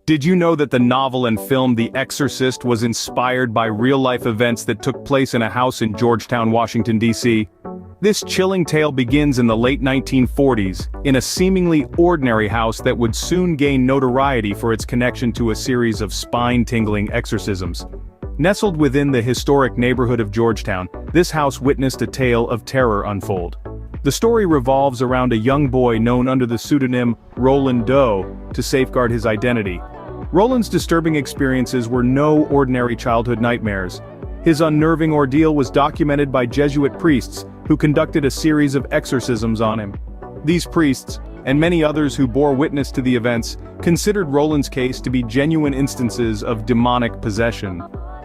Did you know that the novel and film The Exorcist was inspired by real-life events that took place in a house in Georgetown, Washington, D.C.? This chilling tale begins in the late 1940s, in a seemingly ordinary house that would soon gain notoriety for its connection to a series of spine-tingling exorcisms. Nestled within the historic neighborhood of Georgetown, this house witnessed a tale of terror unfold. The story revolves around a young boy known under the pseudonym Roland Doe to safeguard his identity. Roland's disturbing experiences were no ordinary childhood nightmares. His unnerving ordeal was documented by Jesuit priests who conducted a series of exorcisms on him. These priests, and many others who bore witness to the events, considered Roland's case to be genuine instances of demonic possession.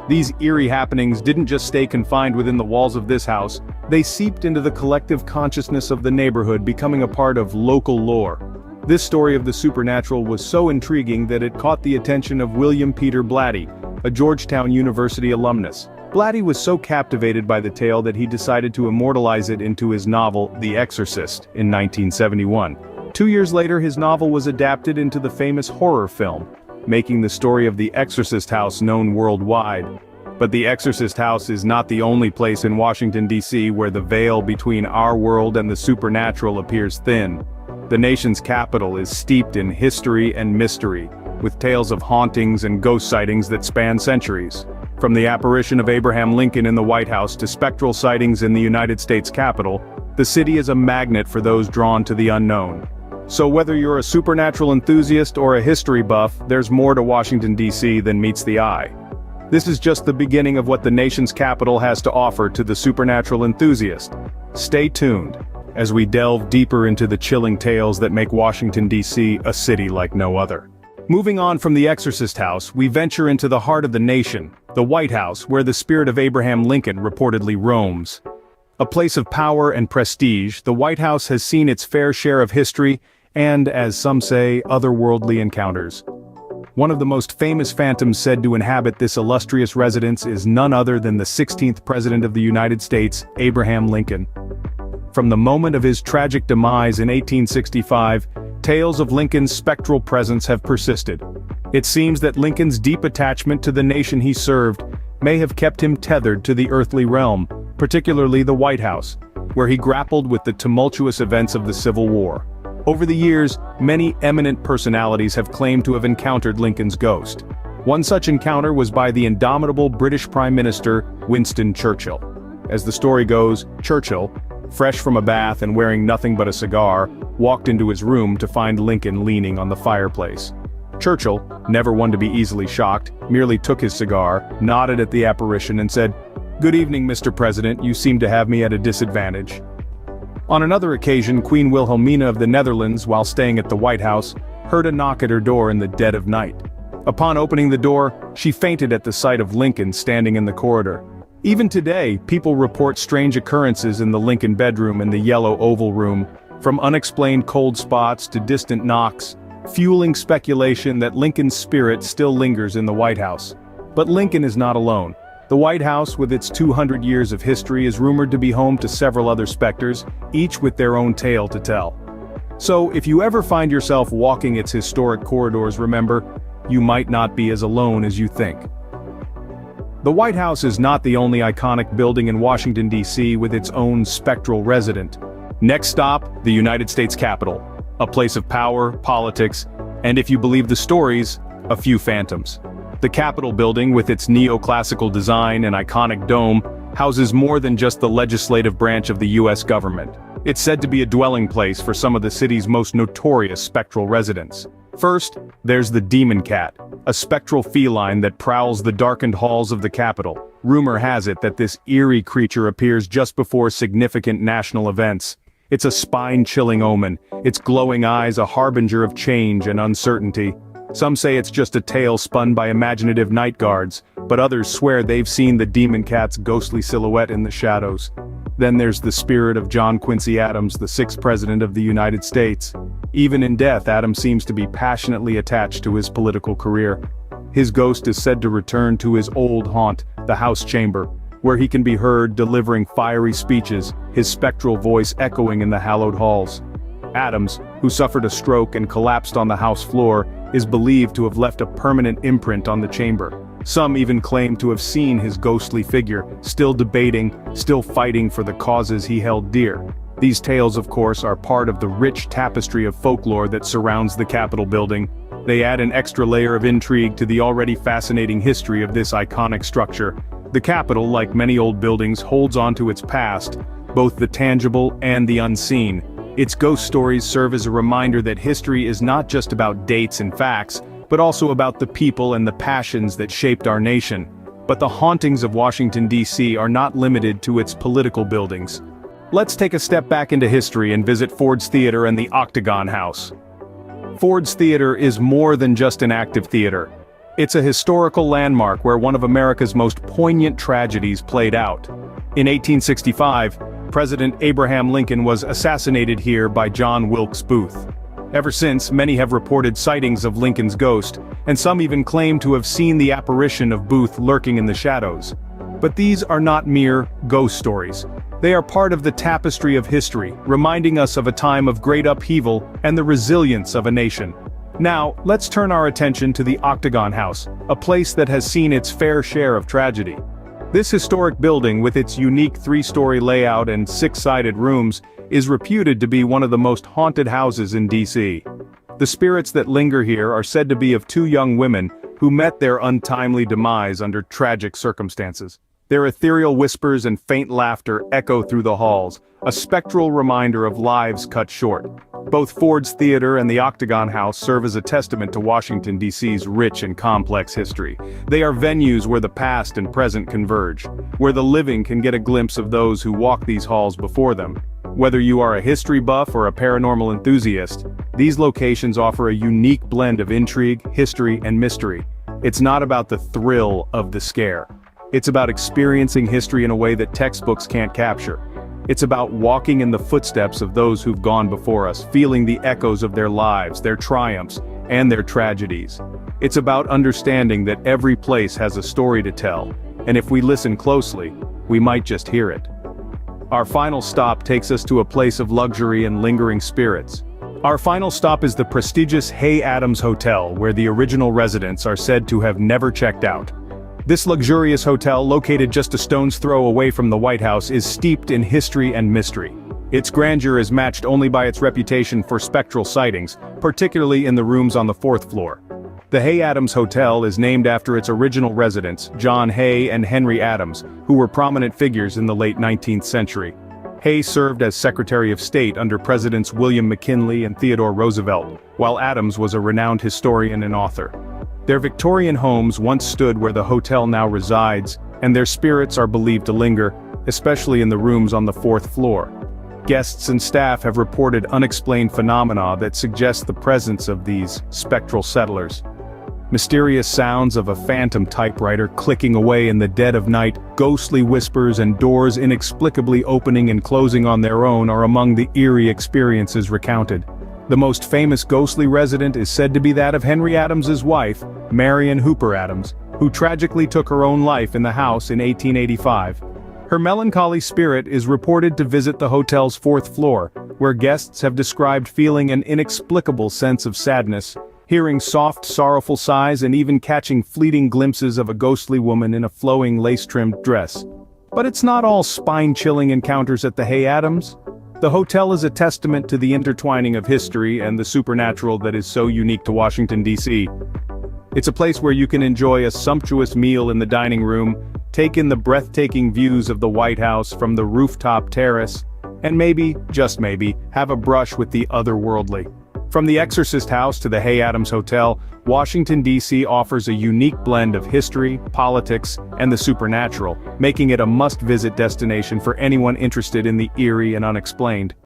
These eerie happenings didn't just stay confined within the walls of this house, they seeped into the collective consciousness of the neighborhood, becoming a part of local lore. This story of the supernatural was so intriguing that it caught the attention of William Peter Blatty, a Georgetown University alumnus. Blatty was so captivated by the tale that he decided to immortalize it into his novel, The Exorcist, in 1971. 2 years later, his novel was adapted into the famous horror film, making the story of the Exorcist House known worldwide. But the Exorcist House is not the only place in Washington, D.C. where the veil between our world and the supernatural appears thin. The nation's capital is steeped in history and mystery, with tales of hauntings and ghost sightings that span centuries. From the apparition of Abraham Lincoln in the White House to spectral sightings in the United States Capitol, the city is a magnet for those drawn to the unknown. So whether you're a supernatural enthusiast or a history buff, there's more to Washington, D.C. than meets the eye. This is just the beginning of what the nation's capital has to offer to the supernatural enthusiast. Stay tuned as we delve deeper into the chilling tales that make Washington, D.C. a city like no other. Moving on from the Exorcist House, we venture into the heart of the nation, the White House, where the spirit of Abraham Lincoln reportedly roams. A place of power and prestige, the White House has seen its fair share of history and, as some say, otherworldly encounters. One of the most famous phantoms said to inhabit this illustrious residence is none other than the 16th President of the United States, Abraham Lincoln. From the moment of his tragic demise in 1865, tales of Lincoln's spectral presence have persisted. It seems that Lincoln's deep attachment to the nation he served may have kept him tethered to the earthly realm, particularly the White House, where he grappled with the tumultuous events of the Civil War. Over the years, many eminent personalities have claimed to have encountered Lincoln's ghost. One such encounter was by the indomitable British Prime Minister, Winston Churchill. As the story goes, Churchill, fresh from a bath and wearing nothing but a cigar, walked into his room to find Lincoln leaning on the fireplace. Churchill, never one to be easily shocked, merely took his cigar, nodded at the apparition and said, "Good evening, Mr. President, you seem to have me at a disadvantage." On another occasion, Queen Wilhelmina of the Netherlands, while staying at the White House, heard a knock at her door in the dead of night. Upon opening the door, she fainted at the sight of Lincoln standing in the corridor. Even today, people report strange occurrences in the Lincoln bedroom and the Yellow Oval Room, from unexplained cold spots to distant knocks, fueling speculation that Lincoln's spirit still lingers in the White House. But Lincoln is not alone. The White House, with its 200 years of history, is rumored to be home to several other specters, each with their own tale to tell. So, if you ever find yourself walking its historic corridors, remember, you might not be as alone as you think. The White House is not the only iconic building in Washington, D.C. with its own spectral resident. Next stop, the United States Capitol, a place of power, politics, and if you believe the stories, a few phantoms. The Capitol building, with its neoclassical design and iconic dome, houses more than just the legislative branch of the U.S. government. It's said to be a dwelling place for some of the city's most notorious spectral residents. First, there's the Demon Cat, a spectral feline that prowls the darkened halls of the Capitol. Rumor has it that this eerie creature appears just before significant national events. It's a spine-chilling omen, its glowing eyes a harbinger of change and uncertainty. Some say it's just a tale spun by imaginative night guards, but others swear they've seen the Demon Cat's ghostly silhouette in the shadows. Then there's the spirit of John Quincy Adams, the 6th President of the United States. Even in death, Adams seems to be passionately attached to his political career. His ghost is said to return to his old haunt, the House Chamber, where he can be heard delivering fiery speeches, his spectral voice echoing in the hallowed halls. Adams, who suffered a stroke and collapsed on the House floor, is believed to have left a permanent imprint on the chamber. Some even claim to have seen his ghostly figure, still debating, still fighting for the causes he held dear. These tales, of course, are part of the rich tapestry of folklore that surrounds the Capitol building. They add an extra layer of intrigue to the already fascinating history of this iconic structure. The Capitol, like many old buildings, holds on to its past, both the tangible and the unseen. Its ghost stories serve as a reminder that history is not just about dates and facts, but also about the people and the passions that shaped our nation. But the hauntings of Washington, D.C. are not limited to its political buildings. Let's take a step back into history and visit Ford's Theater and the Octagon House. Ford's Theater is more than just an active theater. It's a historical landmark where one of America's most poignant tragedies played out. In 1865, President Abraham Lincoln was assassinated here by John Wilkes Booth. Ever since, many have reported sightings of Lincoln's ghost, and some even claim to have seen the apparition of Booth lurking in the shadows. But these are not mere ghost stories. They are part of the tapestry of history, reminding us of a time of great upheaval and the resilience of a nation. Now, let's turn our attention to the Octagon House, a place that has seen its fair share of tragedy. This historic building, with its unique three-story layout and six-sided rooms, is reputed to be one of the most haunted houses in D.C. The spirits that linger here are said to be of two young women who met their untimely demise under tragic circumstances. Their ethereal whispers and faint laughter echo through the halls, a spectral reminder of lives cut short. Both Ford's Theater and the Octagon House serve as a testament to Washington, D.C.'s rich and complex history. They are venues where the past and present converge, where the living can get a glimpse of those who walk these halls before them. Whether you are a history buff or a paranormal enthusiast, these locations offer a unique blend of intrigue, history, and mystery. It's not about the thrill of the scare. It's about experiencing history in a way that textbooks can't capture. It's about walking in the footsteps of those who've gone before us, feeling the echoes of their lives, their triumphs, and their tragedies. It's about understanding that every place has a story to tell, and if we listen closely, we might just hear it. Our final stop takes us to a place of luxury and lingering spirits. Our final stop is the prestigious Hay Adams Hotel, where the original residents are said to have never checked out. This luxurious hotel, located just a stone's throw away from the White House, is steeped in history and mystery. Its grandeur is matched only by its reputation for spectral sightings, particularly in the rooms on the fourth floor. The Hay Adams Hotel is named after its original residents, John Hay and Henry Adams, who were prominent figures in the late 19th century. Hay served as Secretary of State under Presidents William McKinley and Theodore Roosevelt, while Adams was a renowned historian and author. Their Victorian homes once stood where the hotel now resides, and their spirits are believed to linger, especially in the rooms on the fourth floor. Guests and staff have reported unexplained phenomena that suggest the presence of these spectral settlers. Mysterious sounds of a phantom typewriter clicking away in the dead of night, ghostly whispers and doors inexplicably opening and closing on their own are among the eerie experiences recounted. The most famous ghostly resident is said to be that of Henry Adams's wife, Marion Hooper Adams, who tragically took her own life in the house in 1885. Her melancholy spirit is reported to visit the hotel's fourth floor, where guests have described feeling an inexplicable sense of sadness, hearing soft, sorrowful sighs and even catching fleeting glimpses of a ghostly woman in a flowing lace-trimmed dress. But it's not all spine-chilling encounters at the Hay Adams. The hotel is a testament to the intertwining of history and the supernatural that is so unique to Washington, D.C. It's a place where you can enjoy a sumptuous meal in the dining room, take in the breathtaking views of the White House from the rooftop terrace, and maybe, just maybe, have a brush with the otherworldly. From the Exorcist House to the Hay Adams Hotel, Washington, D.C. offers a unique blend of history, politics, and the supernatural, making it a must-visit destination for anyone interested in the eerie and unexplained.